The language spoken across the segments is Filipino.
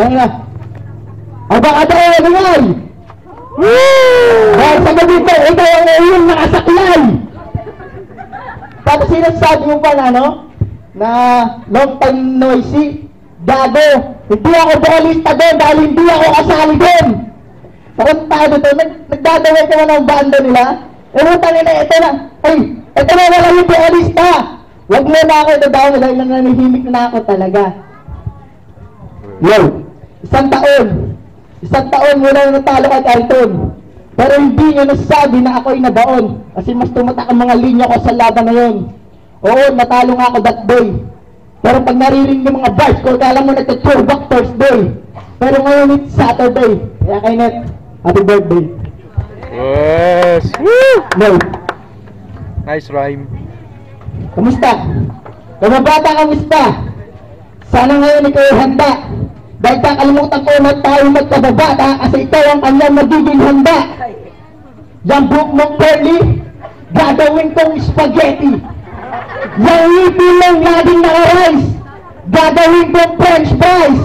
Tanga. Aba ka daw, ngay! Dahil sa gabi ko, ikaw ang uyong nakasaklay! Tapos sinasabi mo pa na, no? Na long time noisy, gago. Hindi ako vocalista doon dahil hindi ako kasali doon. Pakuntado doon, nagdadaway ka na ng banda nila. Utang nila, ito na. Ay, ito na wala yung vocalista. Huwag mo na ako idadaw dahil nananahimik na ako talaga. Yo, isang taon mula na natalo kay Carlton. Pero hindi nyo nasabi na ako'y nabaon. Kasi mas tumatak ang mga linya ko sa laban na yun. Oo, natalo nga ako that day. Pero pag naririnig yung mga bars ko, kala mo nagtutubak Thursday. Pero ngayon it's Saturday. Kaya kay Net, happy birthday. Yes! Woo! No. Nice rhyme. Kamusta? Kamabata, kamusta? Sana ngayon ikaw ay handa. Dahil kakalimutan ko na tayo magkababata kasi ikaw ang kanyang magiging handa. Yung buhok mong curly, gagawin kong spaghetti. Yung ngipin mong laging naka-rice, gagawin kong french fries.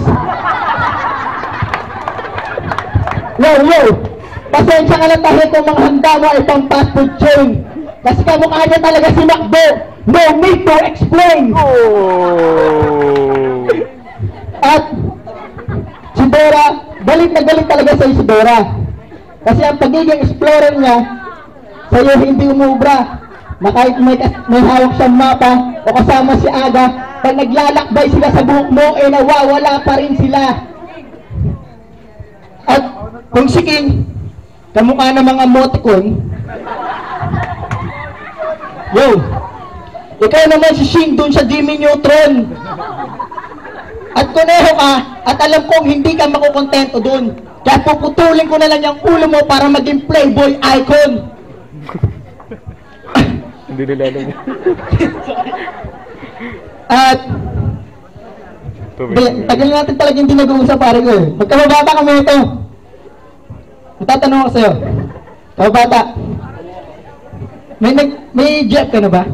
Yo, pasensya ka na tayo kung mga handa mo ay pang fast food chain. Kasi kamukha niya talaga si Macdo. No need to explain. At si Dora, galit na galit talaga sa si Dora. Kasi ang pagiging explorer niya sa'yo hindi umubra. Na kahit may hawak siyang mapa o kasama si Aga, pag naglalakbay sila sa buhok mo, eh nawawala pa rin sila. At kung si King, kamukha ng mga emoticon, yo, ikaw naman si Shing dun sa Jimmy Neutron. At kuneho ka, at alam kong hindi ka makukontento dun. Kaya puputulin ko na lang yung ulo mo para maging Playboy icon. Hindi nila alam. At tagal natin talaga hindi nag-uusap, pare ko eh. Magkababata kami ito. Matatanong ako sa'yo. Kababata, may jet ka na ba?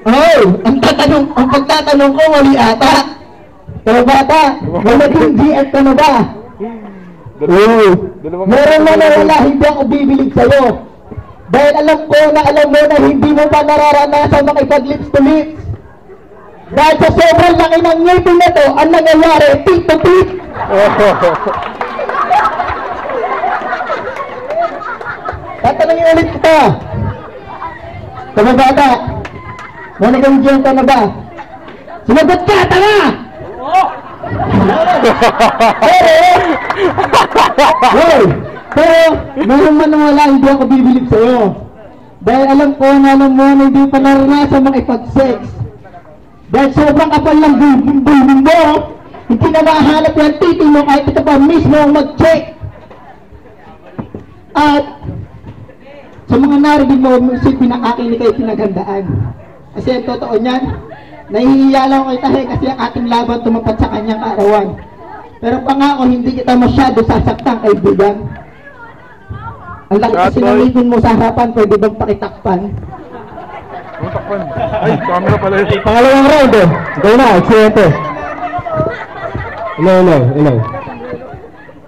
Oh, ang pagtatanong ko mali ata. Kababata, may naging GF ka na ba? Oh, meron na wala, hindi ako bibilig sa'yo. Dahil alam ko na alam mo na hindi mo pa nararanasan makipag-lips to lips. Dahil sa sobrang laki ng ngipin na to, ang nangyayari, tit to tit. Tatanungin ulit kita. Kababata, may naging ka na ba? Sumagot ka, tanga! Pero meron man wala, hindi ako bibilib sa'yo. Dahil alam ko na alam mo na hindi pa naranasan makipag-sex. Dahil sobrang kapal ng bulbing mo, hindi na mahanap yung titi mo kahit ito pa mismo ang mag-check. At sa mga narinig mo, isipin na akin ni kayo pinaghandaan. Kasi ang totoo niyan, nahihiya lang ako kay Tahe kasi ang ating laban tumapat sa kanyang kaarawan. Pero pangako, hindi kita masyado sasaktan, kaibigan. Ang laki kasi nangipin mo sa harapan, pwede bang pakitakpan? Takpan. Ay, camera pala yun. Pangalawang round eh. Ikaw na, eksiyente. Hello.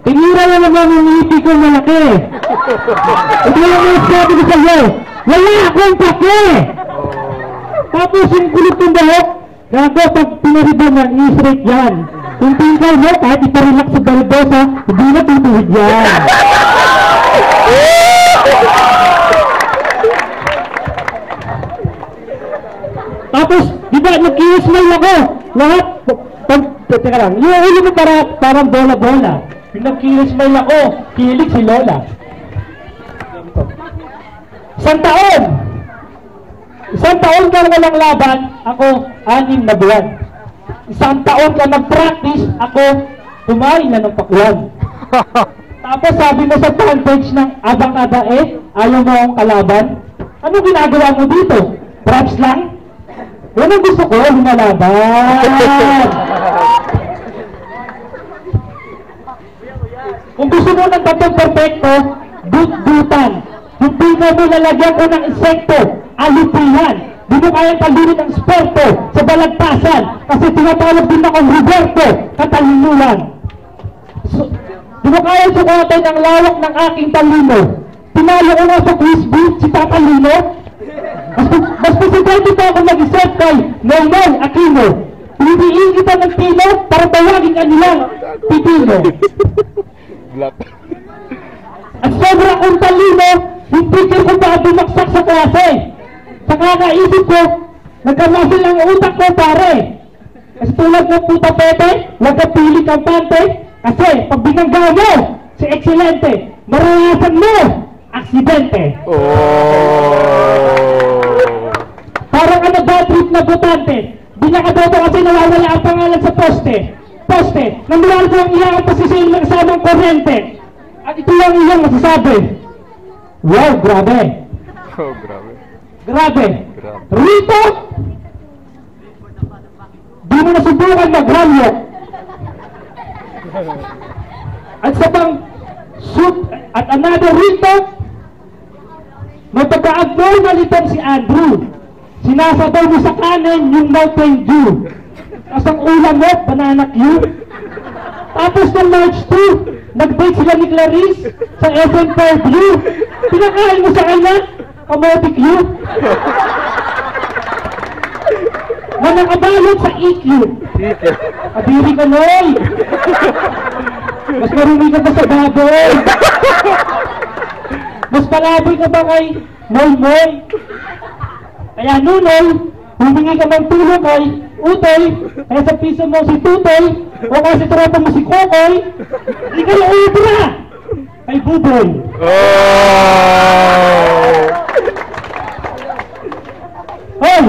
Tinira na naman yung ngipin ko malaki. Ito lang yung sabi ko sa'yo. Wala akong pake! Tapos yung kulot ng bahok, gago pag pinaribon yan, i-straight yan. Kung tingkal mo, kahit iparilak sa balibosa, hindi na tutuhid yan. Tapos, di ba, nag-i-smile ako. Lahat, teka lang, yung ulo mo parang bola-bola. Yung nag-i-smile ako, kilig si Lola. Isang taon ka walang laban, ako 6 na buwan. Isang taon ka nag-practice, ako kumain na ng pakwan. Tapos sabi mo sa fan page ng Abang-Aba ayaw mo ang kalaban. Ano ginagawa mo dito? Props lang? Yan ang gusto ko, lumalaban. Kung gusto mo ng tatong perfecto, gut-gutan. Kung di mo lalagyan ko ng insekto, alupihan. Di mo kayang talino ng sporto sa balagtasan kasi tinatawag din akong Roberto Katalinuhan. So, di mo kayang sukatan ang lawak ng aking talino. Tinalo ko nga sa quiz bee si Tatalino. Mas presidente pa ako mag-isip kay Noynoy Aquino. Pinipiin kita ng tino para tawagin ka nilang Pipino. Black. At sobra kong talino, hindi ko pa bumaksak sa klase. Sa kakaisip ko, nagkamasil ang utak ko pare. Kasi tulad ng puta pete, huwag ka pili kampante. Kasi pag binangga mo, si Excelente, maranasan mo, aksidente. Parang ano bad trip na botante. Binakaboto kasi nawawala ang pangalan sa poste. Nang ko ang iyang posisyon ng kasamang korente. At ito lang iyang masasabi. Wow, grabe. Oh, grabe. Grabe. Grabe. Rito, di mo nasubukan mag-ramyo. At sa pang shoot at another rito, may pagka-abnormal itong si Andrew. Sinasabaw mo sa kanin yung Mountain Dew. Tapos ang ulam mo, banana cue. Tapos ng March 2, nag-date sila ni Clarice sa SM Fairview. Pinakain mo sa kanya, kamote cue. Na nakabalot sa EQ. Kadiri ka, Noy. Mas marumi ka ba sa baboy? Mas palaboy ka ba kay Moy? Kaya Nunoy, humingi ka ng tulong kay Utoy, kaya sa piso mo si Tutoy, o kaya sa tropa mo si Kokoy, ikaw ubra kay Buboy. Hoy!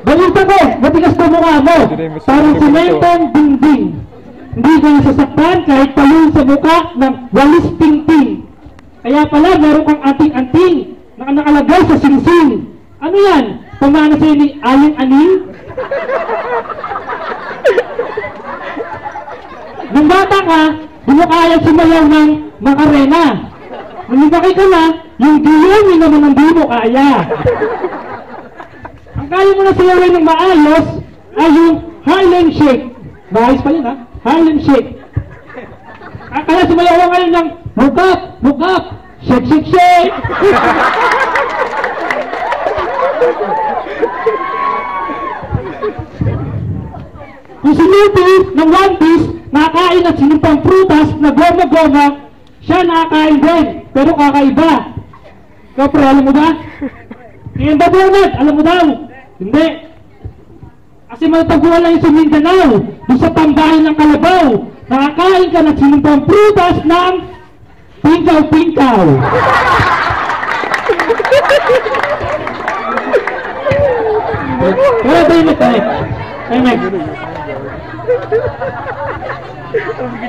Balita ko, matigas ko mukha mo, parang simentong dingding. Hindi ka nasasaktan kahit talun sa mukha ng walis ting-ting. Kaya pala meron kang anting-anting na nakalagay sa singsing. Ano yan? Pamana sa'yo ni Aling Aning? Nung bata ka, di mo kaya sumayaw ng Macarena. Nung lumaki ka na, yung Guillermo naman ang di mo kaya. Ang kaya mo na sayawin ng maayos ay yung Harlem Shake. Maayos pa yun ha? Harlem Shake. Kaya sumayaw ka ngayon ng look up, shake, shake, shake. Kung si Lupi ng One Piece nakakain at sinumpang prutas na goma-goma, siya nakakain din, pero kakaiba. Ikaw pre, alam mo ba? Ngayon ba Bernard? Alam mo daw? Hindi. Kasi matagpuan lang yung sa Mindanao, doon sa tambahin ng Kalabaw, nakakain ka na sinumpang prutas ng pinkaw-pinkaw. Kaya tayo tayo.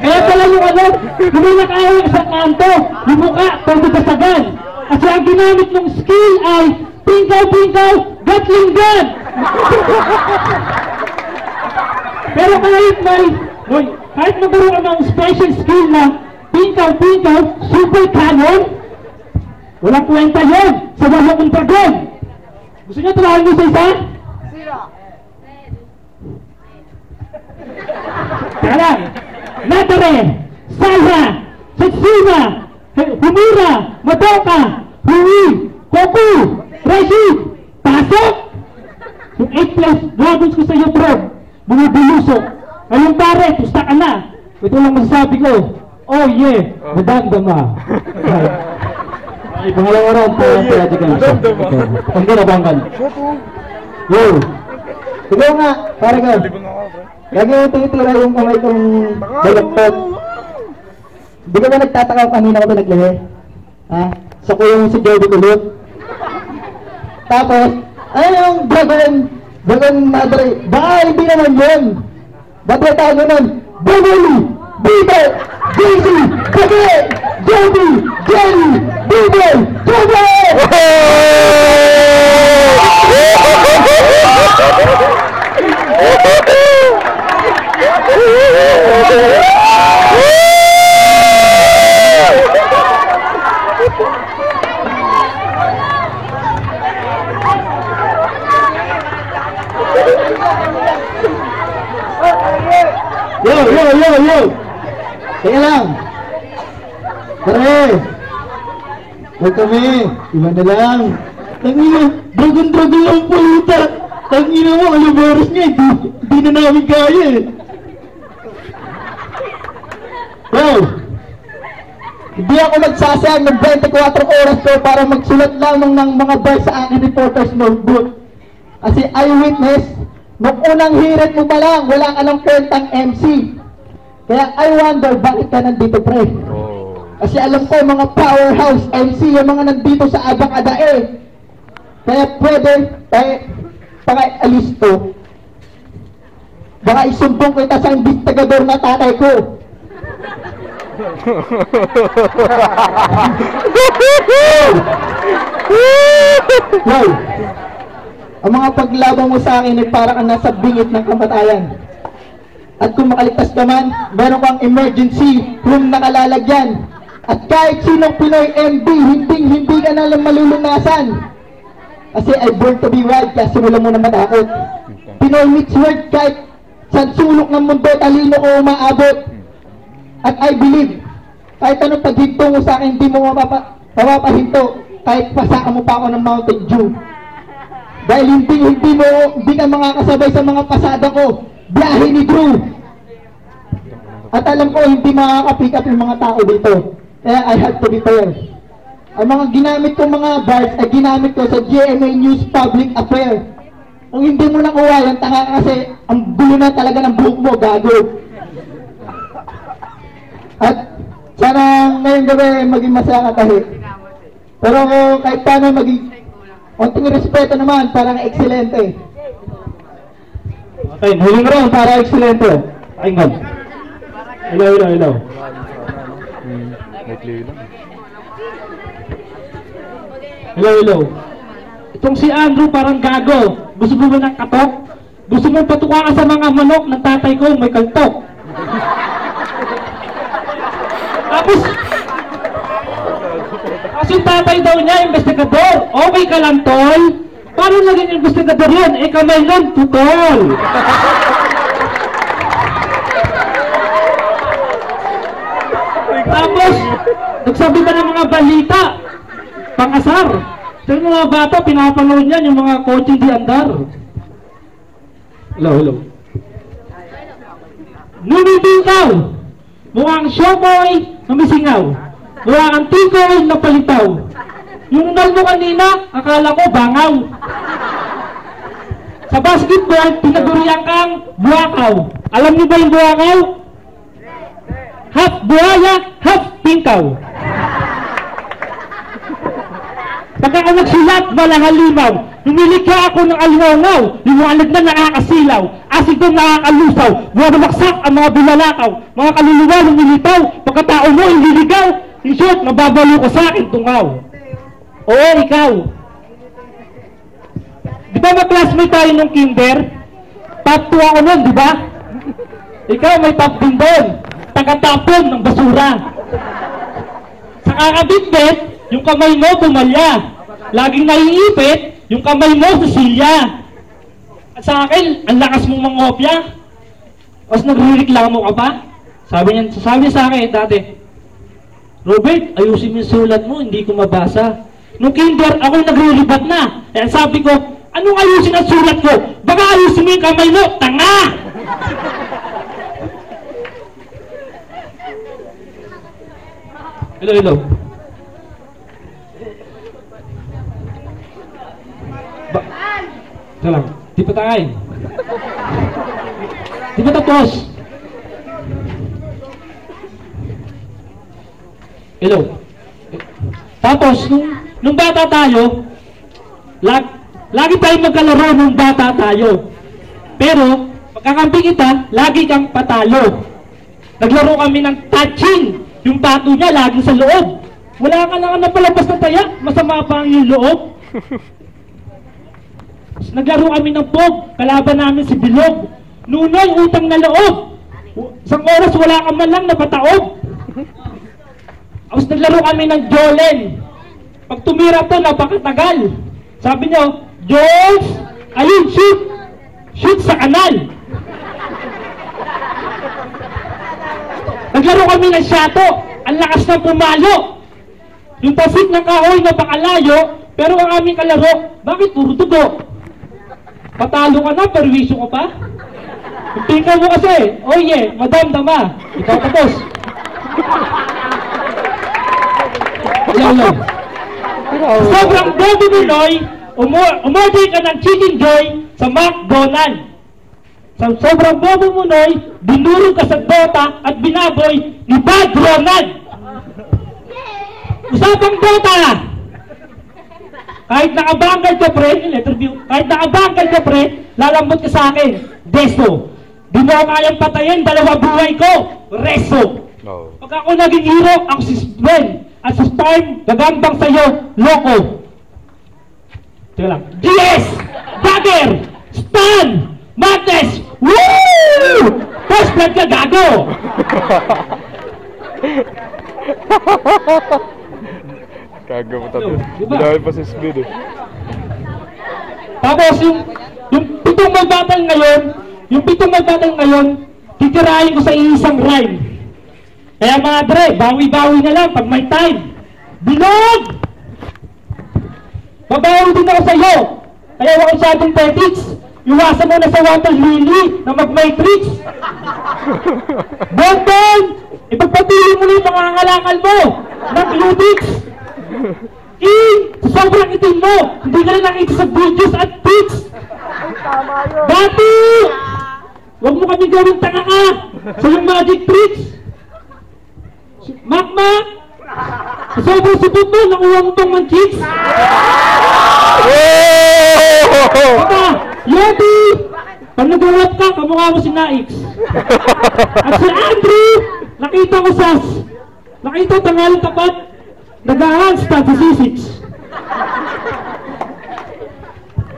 Kaya pala yung ano, may nakahawak sa kanto, yung mukha, pagdadasagan. Kasi ang ginamit ng skill ay pinkaw-pinkaw, gatling gun! Pero kahit magkaroon ka ng special skill na pinkaw-pinkaw, super cannon, walang kwenta yun sa walong dragon. Gusto niyo tulahan mo sa isa? Teka lang. Natare, Salha, Satsuma, Humira, Madoka, Hui, Koku, Rashid, Pasok! Yung 8 plus dragons ko sa iyo, bro, bumubulusok. Ayun pare, tusta ka na. Ito lang masasabi ko. Oh yeah, madamdama. Ay, pangalawang round po ang pwede ka. Ang ginabangkan. Yo! Ikaw nga, pare ka. Lagi yung tinitira yung kamay kong balaktot. Di ka ba nagtataka kanina ko pinaglihe? Ha? Sa ko yung si Jody Kulot. Tapos, ano yung Dragon Madre? Baka hindi naman yun. Ba't yung tawag nun? Bumuli! Bito! JC! Kage! Jody! Jelly! Bito! Jody! Yo! Teka lang. Pare! Huwag kami. Iba na lang. Tangina, dragon ang puta. Tangina mo, alubaros niya. Hindi na namin kaya eh. Wow! Hindi ako nagsasayang ng 24 oras ko para magsulat lamang ng mga verse sa aking reporter's notebook. Kasi eyewitness, nung unang hirit mo pa lang, wala ka ng kwentang MC. Kaya I wonder, bakit ka nandito, pre? Kasi alam ko, mga powerhouse MC, yung mga nandito sa Abang Adae. Kaya pwede, paki-alis to. Baka isumbong kita sa investigador na tatay ko. Wow! Ang mga paglaban mo sa akin ay parang nasa bingit ng kamatayan. At kung makaligtas ka man, meron kang emergency room na kalalagyan. At kahit sinong Pinoy MD, hindi ka na lang malulunasan. Kasi I born to be wild, kaya simulan mo na matakot. Pinoy meets world, kahit sa sulok ng mundo, talino ko umaabot. At I believe, kahit anong paghinto mo sa akin, hindi mo mapapahinto. Kahit pasaka mo pa ako ng Mountain Dew. Dahil hindi ka makakasabay sa mga pasada ko. Biyahe ni Drew. At alam ko, hindi makaka-pick up yung mga tao dito. Kaya I had to be fair. Ang mga ginamit kong mga bars ay ginamit ko sa GMA News Public Affair. Kung hindi mo nakuha yan, tanga kasi ang gulo na talaga ng buhok mo, gago. At sana ngayong gabi maging masaya ka tayo. Pero kahit paano maging konting respeto naman, parang ekselente. Okay, huling round para ekselente. Pakinggan. Ilaw. Hello. Itong si Andrew parang gago. Gusto mo ba ng katok? Gusto mo patuka ka sa mga manok ng tatay ko may kaltok. Tapos yung tatay daw niya, investigador. Okay ka lang, tol? Paano naging investigador yun? Eh, kamay nun, tutol. Tapos, nagsabi pa ng mga balita, pangasar. So yung mga bata, pinapanood niyan, yung mga coaching di andar. Hello. Numibitaw. Mukhang syokoy na misingaw. Mukha kang tikoy na palitaw. Yung nal mo kanina, akala ko bangaw. Sa basketball, pinagurihan kang buwakaw. Alam niyo ba yung buwakaw? Half buhaya, half pingkaw. Pagka ako nagsulat, walang halimaw. Numilikha ako ng aliwangaw. Liwanag na nakakasilaw. Asig doon nakakalusaw. Buwabagsak ang mga bulalakaw. Mga kaluluwa lumilitaw. Pagkatao mo, ililigaw. In short, nababalo ko sa akin tungaw. Oo, ikaw. Di ba mag-classmate tayo nung kinder? Top 2 ako nun, di ba? Ikaw may top din doon. Tagatapon ng basura. Sa kakabitbit, yung kamay mo pumalya. Laging naiipit, yung kamay mo sa silya. At sa akin, ang lakas mong mangopya. Tapos nagre-reklamo ka pa. Sabi niya sa akin dati, Robert, ayusin mo yung sulat mo, hindi ko mabasa. Nung kinder, ako'y nagre-rebat na. Kaya sabi ko, anong ayusin ang sulat ko? Baka ayusin mo yung kamay mo, tanga! Hello. Salam, di pa tayo. Di pa tapos. Hello. Tapos, nung bata tayo, lagi tayong magkalaro nung bata tayo. Pero, pagkakampi kita, lagi kang patalo. Naglaro kami ng touching. Yung bato niya, lagi sa loob. Wala ka lang napalabas na taya, masama pa ang yung loob. Naglaro kami ng pog, kalaban namin si Bilog. Nunoy, utang na loob. Isang oras, wala ka man lang napataob. Tapos naglaro kami ng Jolen. Pag tumira to, napakatagal. Sabi niyo, Jones, ayun, shoot sa kanal. minansyato. Ang lakas ng pumalo. Yung tasik ng kahoy na pakalayo, pero ang aming kalaro, bakit puro dugo? Patalo ka na, perwisyo ka pa? Tingnan mo kasi, oye, madam dama, ikaw tapos. Yan lang. Sobrang bobo mo, Noy, umorder ka ng Chicken Joy sa McDonald's. Sa sobrang bobo mo, Noy, dinurog ka sa Dota at binaboy ni Bad Ronald. Usapang Dota! Kahit nakabangkal ka, pre, kahit nakabangkal ka, pre, lalambot ka sa akin. Deso. Di mo ako kayang patayin, dalawa buhay ko. Reso. No. Pag ako naging hero, ako si Sven. At sa Storm, gagambang sa'yo, loko. Teka lang. GS! Dagger! Stun! Madness! Woo! First blood ka, gago! Kaga mo tayo. Diba? Dahil pa si Speed eh. Tapos yung pitong mag-battle ngayon, titirahin ko sa isang rhyme. Kaya mga dre, bawi-bawi na lang pag may time. Bilog! Babawi din ako sa iyo. Kaya huwag masyadong petics. Iwasan mo na sa water lily na mag-matrix. Bonbon! Ipagpatuloy mo na yung mga ngalakal mo ng Ludix. Sa sobrang itim mo, hindi ka na nakita sa videos at pics. Dati! Huwag mo kami gawing tanga ka sa yung magic tricks. Makmak! Sa sobrang supot mo, nakuha mo pang man-chicks. Baka, Yobi! Pag nag-rap ka, kamukha mo si Naix. At si Andrew, nakita ko nakita tangalang tapat, nag-handstand sa C6.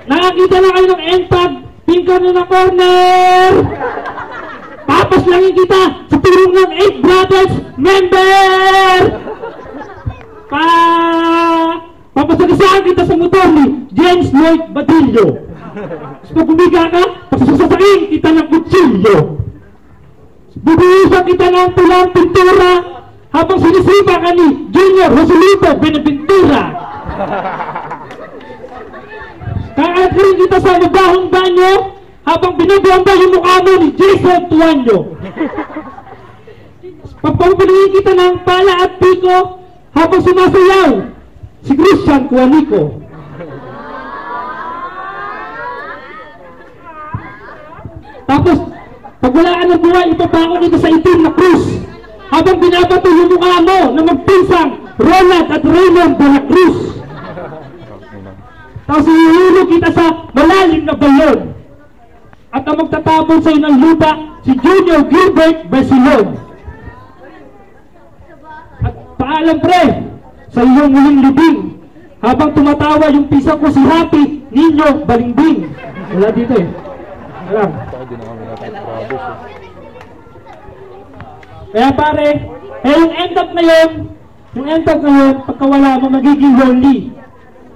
Nakakita na kayo ng end-tag, pinker na ng corner! Papaslangin kita sa tulong ng 8 Brothers member! Papasagasaan kita sa motor ni James Lloyd Badillo. Pag bumiga ka, pasasasakin kita ng kutsilyo. Bubuhusan kita ng pulang pintura habang sinisipa ka ni Junior Rosalito Benaventura. Kakalakirin kita sa mabahong banyo habang binubuamba yung mukha mo ni Jason Tuanyo. Pagpapalingin kita ng pala at piko habang sumasayaw si Christian Cuanico. Tapos, pag wala ka ng buhay, ipapako dito sa itim na krus habang binabato yung mukha mo na magpinsang Ronald at Raymond de la Cruz. Tapos ihulog kita sa malalim na balon. At ang magtatapon sa'yo ng lupa, si Junior Gilbert Basilon. At paalam pre, sa iyong muling libing, habang tumatawa yung pisa ko si Happy Ninyo Balingbing. Wala dito eh. Alam. Kaya pare, yung end up na yun, pagka wala mo, magiging lonely.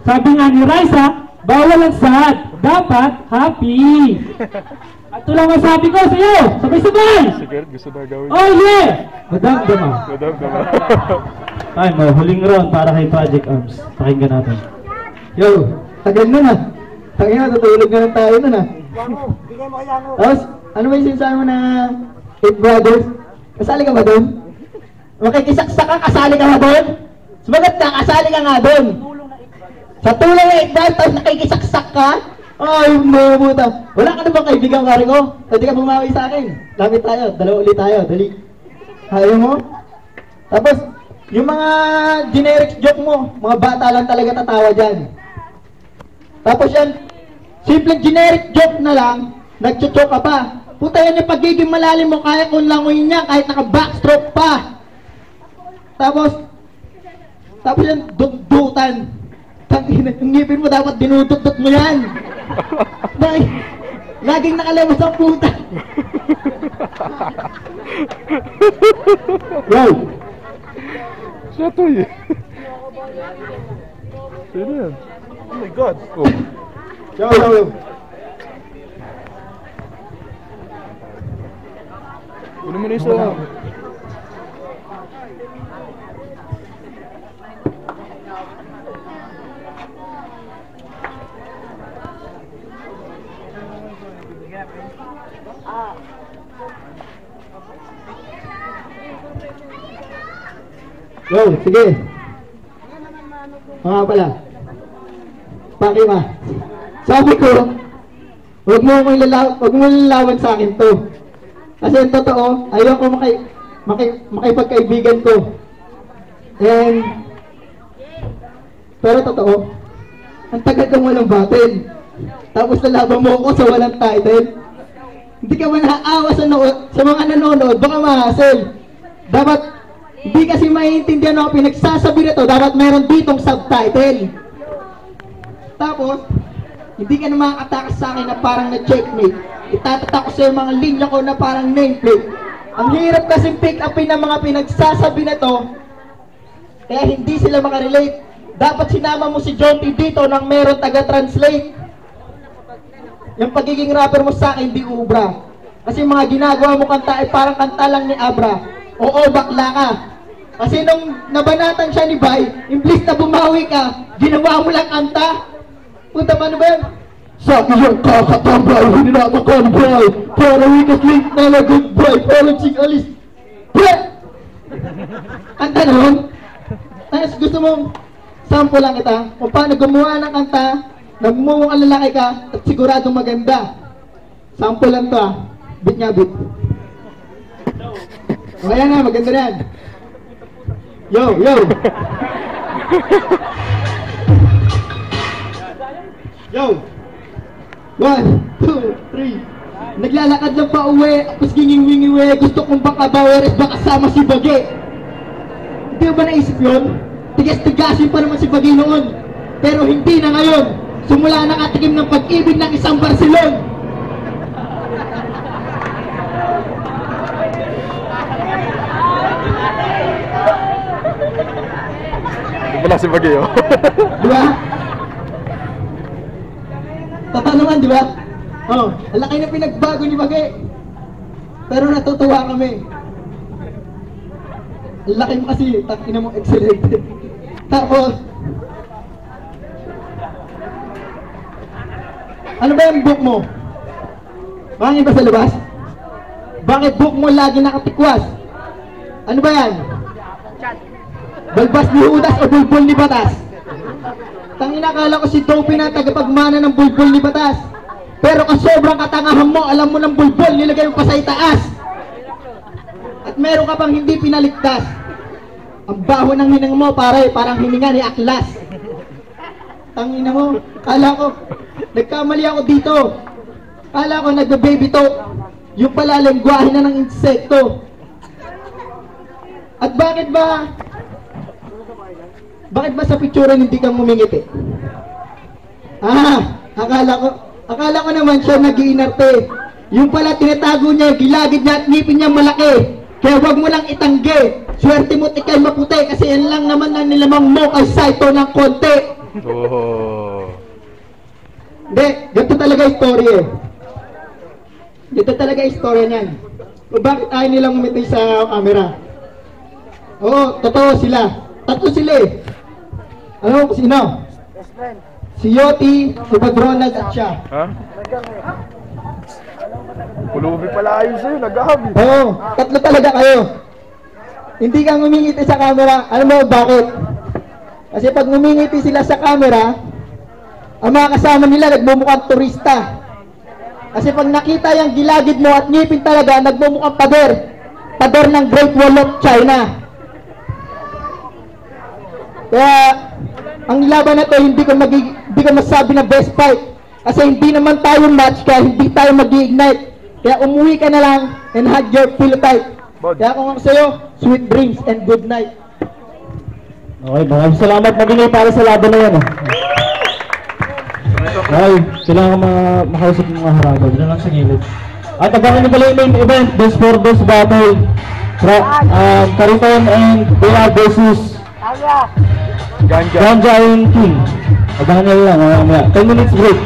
Sabi nga ni Raisa, bawal ang sad, dapat happy. At ito lang ang sabi ko sa iyo, sabay-sabay! Sige, gusto na gawin. Oh yeah! Madam-dama. Madam-dama. Ay mo, huling round para kay Project Arms. Pakinggan natin. Yo, tagal na na. Tangina, tutulog na lang tayo na na. Tapos, ano ba yung sinasabi mo na 8 brothers? Kasali ka ba doon? Makikisaksak ka, kasali ka ba doon? Sumagat ka, kasali ka nga doon. Sa tulong na 8 brothers, tapos nakikisaksak ka? Ay, mabuta. Wala ka na bang kaibigan kari ko? Pwede ka bumawi sa akin. Lapit tayo, dalawa ulit tayo, dali. Ayaw mo? Tapos, yung mga generic joke mo, mga bata lang talaga tatawa dyan. Tapos yan, simpleng generic joke na lang, nag-joke ka pa. Puta yan yung pagiging malalim mo, kaya kung langoyin niya, kahit naka-backstroke pa. Tapos yan, dugdutan. Yung ngipin mo dapat dinudot-dot mo yan. Laging nakalawas ang puta. Wow! Siya to eh. Sino yan? Oh my God! Oh. Yo. Ano mo na isa? Yo, sige. Mga pala. Pakima. Sabi ko, huwag mo lalawan sa akin to. Kasi yung totoo, ayoko makipagkaibigan ko. And, pero totoo, ang tagal kang walang battle. Tapos nalaban mo ako sa walang title. Hindi ka man naaawa sa mga nanonood, baka mahasel. Dapat, hindi kasi maiintindihan ako pinagsasabi na to, dapat meron ditong subtitle. Tapos, hindi ka na makakatakas sa akin na parang na-checkmate. Itatatak ko sa mga linya ko na parang nameplate. Ang hirap kasing pick upin ng mga pinagsasabi na to, kaya hindi sila makarelate. Dapat sinama mo si John T dito nang meron taga-translate. Yung pagiging rapper mo sa akin, di ubra. Kasi mga ginagawa mo kanta ay parang kanta lang ni Abra. Oo, bakla ka. Kasi nung nabanatan siya ni Bay, imblis na bumawi ka, ginawa mo lang kanta. Punta pa, ano ba yan? Sa akin yung kakatambay, hindi na ako convoy. Para weakest link na na goodbye, parang ching alis. Kanta nun? Tapos gusto mong sample lang kita kung paano gumawa ng kanta na bumuwang ang lalaki ka at siguradong maganda. Sample lang to Beat nga, beat. O ayan na, maganda na yan. Yo, yo. Yo. 1, 2, 3. Naglalakad lang pa uwi, tapos ginging-wingiwe. Gusto kong baka baweres, baka sama si Bagay. Hindi mo ba naisip yun? Tigas-tigasin pa naman si Bagay noon. Pero hindi na ngayon. Sumula nakatikim ng pag-ibig ng isang Barcelona. Wala si Bagay, oh. Diba? Totoo naman, diba? Oh, ang laki na pinagbago ni Bagay. Pero natutuwa kami. Ang laki mo kasi, takina mo, excellent. Tapos, ano ba yung book mo? Bangin ba sa labas? Bakit book mo lagi nakatikwas? Ano ba yan? Balbas ni Judas o bulbul ni Batas? Tangina, akala ko si Dopey na tagapagmana ng bulbul ni Batas. Pero kung sobrang katangahan mo, alam mo ng bulbul, nilagay mo pa sa itaas. At meron ka pang hindi pinaligtas. Ang baho ng hinang mo, pare, parang hininga ni Aklas. Tangina mo, akala ko, nagkamali ako dito. Akala ko nagbe-baby talk. Yung pala, lengguwahe na ng insekto. At bakit ba sa picturean hindi kang ngumingiti? Akala ko naman siya nag-iinarte. Yung pala tinatago niya, gilagid niya at ngipin niya malaki. Kaya wag mo lang itanggi. Swerte mo tikay maputi kasi yan lang naman ang nilamang mo kay Saito ng konti. Oh. Hindi, ganito talaga istorya eh. Ganito talaga istorya niyan. O bakit ayaw nilang ngumiti sa camera? Oo, totoo sila. Tatlo sila eh. Alam mo kung sino? Si Yoti, si Padronald at siya. Ha? Pulubi pala ayun sa'yo, nag-ahab. Oo, tatlo talaga kayo. Hindi ka ngumingiti sa camera. Alam mo bakit? Kasi pag ngumingiti sila sa camera, ang mga kasama nila nagmumukhang turista. Kasi pag nakita yung gilagid mo at ngipin talaga, nagmumukhang pader. Pader ng Great Wall of China. Kaya, ang laban na to, hindi ko masabi na best fight. Kasi hindi naman tayo match, kaya hindi tayo mag-ignite. Kaya umuwi ka na lang and have your pillow tight. Kaya kung ako sa'yo, sweet dreams and good night. Okay, maraming salamat Maginoy para sa laban na yan. Okay, kailangan makausap ng mga harado. Dito lang sa gilid. At abangan nyo pala yung main event, Dos for Dos Battle. Cariton and Bea versus Ganja. Ganja and King. Abangan nyo lang, 10 minutes break.